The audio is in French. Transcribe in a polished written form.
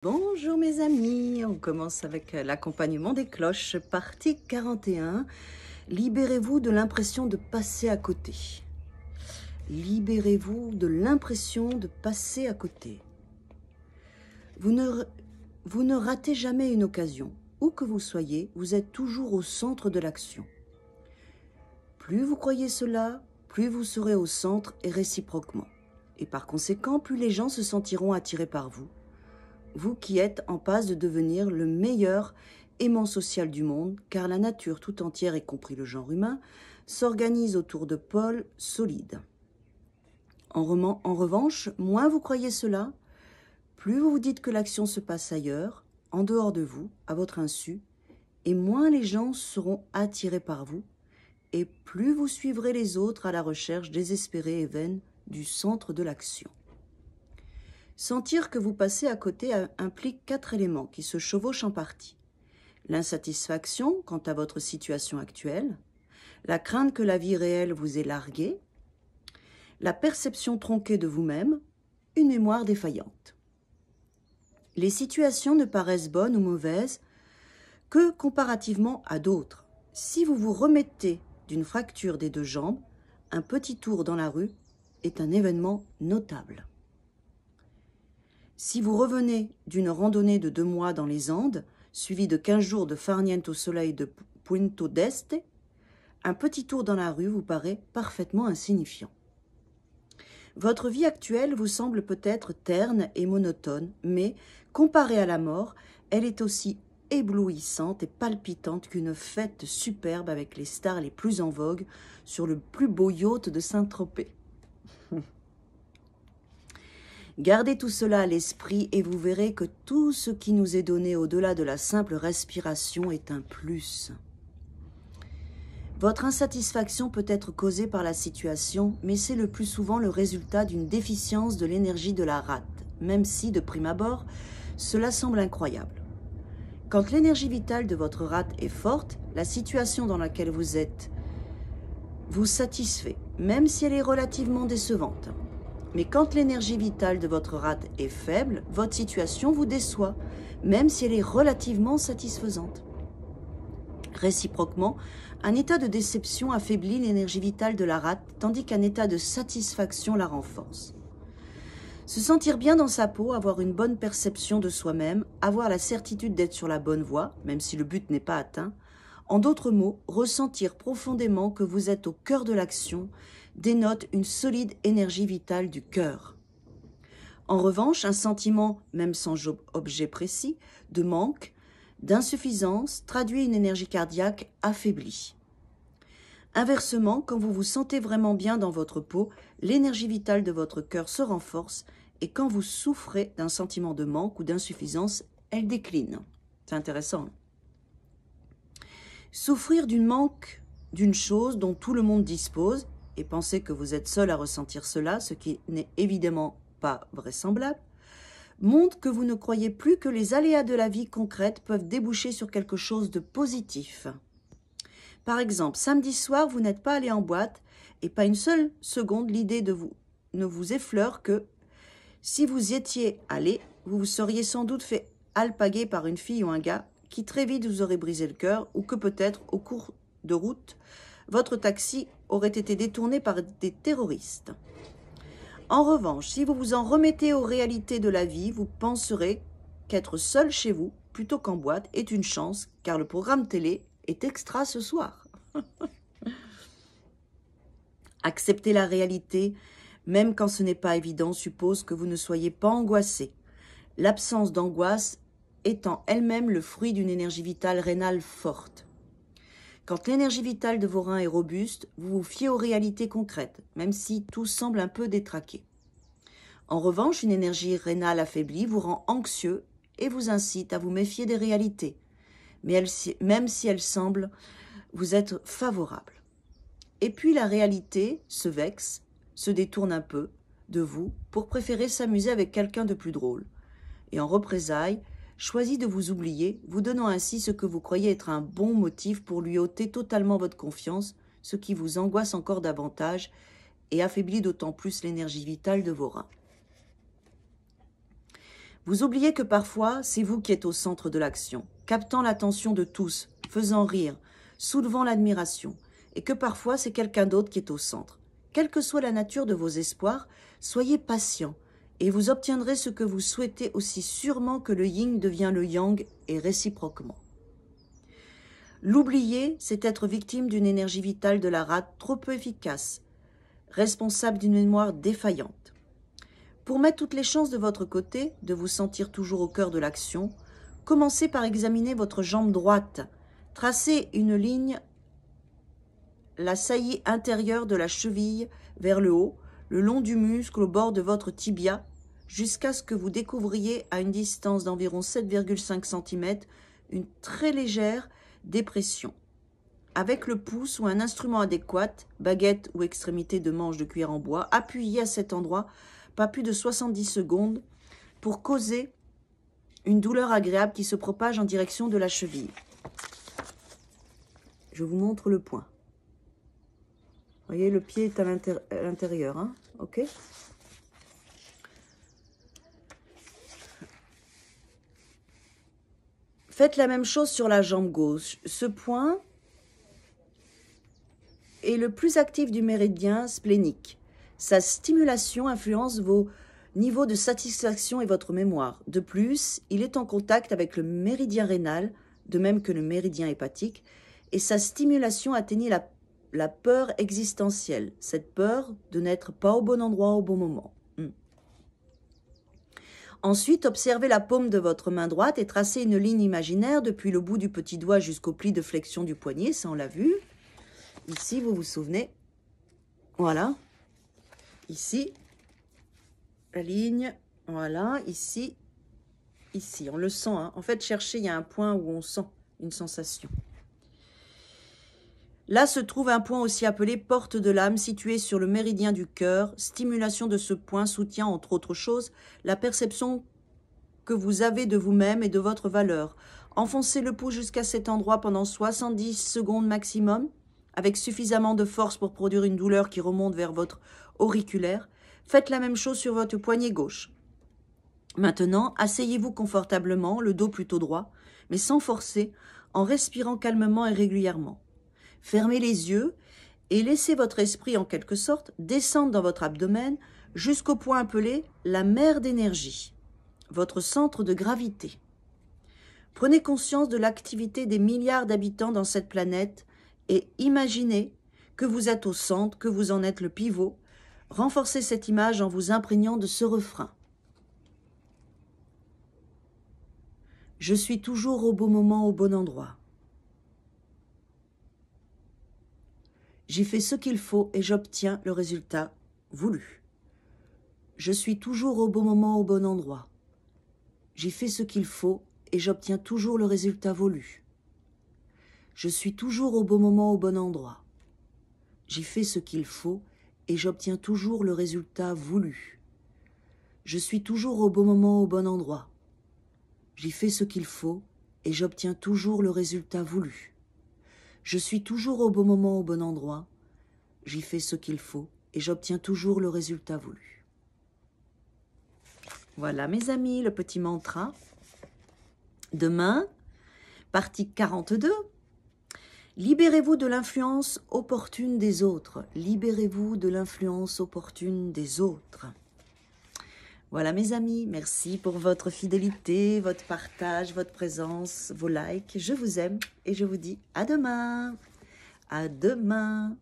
Bonjour mes amis, on commence avec l'accompagnement des cloches, partie 41. Libérez-vous de l'impression de passer à côté. Libérez-vous de l'impression de passer à côté. Vous ne ratez jamais une occasion. Où que vous soyez, vous êtes toujours au centre de l'action. Plus vous croyez cela, plus vous serez au centre et réciproquement. Et par conséquent, plus les gens se sentiront attirés par vous. Vous qui êtes en passe de devenir le meilleur aimant social du monde, car la nature tout entière, y compris le genre humain, s'organise autour de pôles solides. En revanche, moins vous croyez cela, plus vous vous dites que l'action se passe ailleurs, en dehors de vous, à votre insu, et moins les gens seront attirés par vous, et plus vous suivrez les autres à la recherche désespérée et vaine du centre de l'action. Sentir que vous passez à côté implique 4 éléments qui se chevauchent en partie. L'insatisfaction quant à votre situation actuelle, la crainte que la vie réelle vous ait largué, la perception tronquée de vous-même, une mémoire défaillante. Les situations ne paraissent bonnes ou mauvaises que comparativement à d'autres. Si vous vous remettez d'une fracture des 2 jambes, un petit tour dans la rue est un événement notable. Si vous revenez d'une randonnée de 2 mois dans les Andes, suivie de 15 jours de farniente au soleil de Punto d'Este, un petit tour dans la rue vous paraît parfaitement insignifiant. Votre vie actuelle vous semble peut-être terne et monotone, mais, comparée à la mort, elle est aussi éblouissante et palpitante qu'une fête superbe avec les stars les plus en vogue sur le plus beau yacht de Saint-Tropez. Gardez tout cela à l'esprit et vous verrez que tout ce qui nous est donné au-delà de la simple respiration est un plus. Votre insatisfaction peut être causée par la situation, mais c'est le plus souvent le résultat d'une déficience de l'énergie de la rate, même si, de prime abord, cela semble incroyable. Quand l'énergie vitale de votre rate est forte, la situation dans laquelle vous êtes vous satisfait, même si elle est relativement décevante. Mais quand l'énergie vitale de votre rate est faible, votre situation vous déçoit, même si elle est relativement satisfaisante. Réciproquement, un état de déception affaiblit l'énergie vitale de la rate, tandis qu'un état de satisfaction la renforce. Se sentir bien dans sa peau, avoir une bonne perception de soi-même, avoir la certitude d'être sur la bonne voie, même si le but n'est pas atteint, en d'autres mots, ressentir profondément que vous êtes au cœur de l'action, dénote une solide énergie vitale du cœur. En revanche, un sentiment, même sans objet précis, de manque, d'insuffisance, traduit une énergie cardiaque affaiblie. Inversement, quand vous vous sentez vraiment bien dans votre peau, l'énergie vitale de votre cœur se renforce et quand vous souffrez d'un sentiment de manque ou d'insuffisance, elle décline. C'est intéressant. Souffrir du manque d'une chose dont tout le monde dispose, et penser que vous êtes seul à ressentir cela, ce qui n'est évidemment pas vraisemblable, montre que vous ne croyez plus que les aléas de la vie concrète peuvent déboucher sur quelque chose de positif. Par exemple, samedi soir, vous n'êtes pas allé en boîte et pas une seule seconde l'idée ne vous effleure que si vous y étiez allé, vous vous seriez sans doute fait alpaguer par une fille ou un gars qui très vite vous aurait brisé le cœur ou que peut-être au cours de route, votre taxi aurait été détourné par des terroristes. En revanche, si vous vous en remettez aux réalités de la vie, vous penserez qu'être seul chez vous, plutôt qu'en boîte, est une chance, car le programme télé est extra ce soir. Accepter la réalité, même quand ce n'est pas évident, suppose que vous ne soyez pas angoissé. L'absence d'angoisse étant elle-même le fruit d'une énergie vitale rénale forte. Quand l'énergie vitale de vos reins est robuste, vous vous fiez aux réalités concrètes, même si tout semble un peu détraqué. En revanche, une énergie rénale affaiblie vous rend anxieux et vous incite à vous méfier des réalités, même si elles semblent vous être favorables. Et puis la réalité se vexe, se détourne un peu de vous pour préférer s'amuser avec quelqu'un de plus drôle. Et en représailles, choisit de vous oublier, vous donnant ainsi ce que vous croyez être un bon motif pour lui ôter totalement votre confiance, ce qui vous angoisse encore davantage et affaiblit d'autant plus l'énergie vitale de vos reins. Vous oubliez que parfois, c'est vous qui êtes au centre de l'action, captant l'attention de tous, faisant rire, soulevant l'admiration, et que parfois c'est quelqu'un d'autre qui est au centre. Quelle que soit la nature de vos espoirs, soyez patient, et vous obtiendrez ce que vous souhaitez aussi sûrement que le yin devient le yang, et réciproquement. L'oublier, c'est être victime d'une énergie vitale de la rate trop peu efficace, responsable d'une mémoire défaillante. Pour mettre toutes les chances de votre côté, de vous sentir toujours au cœur de l'action, commencez par examiner votre jambe droite. Tracez une ligne, la saillie intérieure de la cheville vers le haut, le long du muscle au bord de votre tibia, jusqu'à ce que vous découvriez à une distance d'environ 7,5 cm une très légère dépression. Avec le pouce ou un instrument adéquat, baguette ou extrémité de manche de cuir en bois, appuyez à cet endroit pas plus de 70 secondes pour causer une douleur agréable qui se propage en direction de la cheville. Je vous montre le point. Vous voyez, le pied est à l'intérieur, hein, ok? Faites la même chose sur la jambe gauche. Ce point est le plus actif du méridien splénique. Sa stimulation influence vos niveaux de satisfaction et votre mémoire. De plus, il est en contact avec le méridien rénal, de même que le méridien hépatique, et sa stimulation atteignit la peur existentielle, cette peur de n'être pas au bon endroit au bon moment. Ensuite, observez la paume de votre main droite et tracez une ligne imaginaire depuis le bout du petit doigt jusqu'au pli de flexion du poignet, ça on l'a vu. Ici, vous vous souvenez, voilà. Ici, la ligne, voilà, ici, on le sent. Hein. En fait, cherchez, il y a un point où on sent une sensation. Là se trouve un point aussi appelé porte de l'âme, situé sur le méridien du cœur. Stimulation de ce point soutient, entre autres choses, la perception que vous avez de vous-même et de votre valeur. Enfoncez le pouce jusqu'à cet endroit pendant 70 secondes maximum, avec suffisamment de force pour produire une douleur qui remonte vers votre auriculaire. Faites la même chose sur votre poignet gauche. Maintenant, asseyez-vous confortablement, le dos plutôt droit, mais sans forcer, en respirant calmement et régulièrement. Fermez les yeux et laissez votre esprit, en quelque sorte, descendre dans votre abdomen jusqu'au point appelé la mer d'énergie, votre centre de gravité. Prenez conscience de l'activité des milliards d'habitants dans cette planète et imaginez que vous êtes au centre, que vous en êtes le pivot. Renforcez cette image en vous imprégnant de ce refrain. Je suis toujours au bon moment, au bon endroit. J'y fais ce qu'il faut et j'obtiens le résultat voulu. Je suis toujours au bon moment, au bon endroit. J'y fais ce qu'il faut et j'obtiens toujours le résultat voulu. Je suis toujours au bon moment, au bon endroit. J'y fais ce qu'il faut et j'obtiens toujours le résultat voulu. Je suis toujours au bon moment, au bon endroit. J'y fais ce qu'il faut et j'obtiens toujours le résultat voulu. Je suis toujours au bon moment, au bon endroit. J'y fais ce qu'il faut et j'obtiens toujours le résultat voulu. Voilà mes amis, le petit mantra. Demain, partie 42. Libérez-vous de l'influence opportune des autres. Libérez-vous de l'influence opportune des autres. Voilà mes amis, merci pour votre fidélité, votre partage, votre présence, vos likes. Je vous aime et je vous dis à demain. À demain.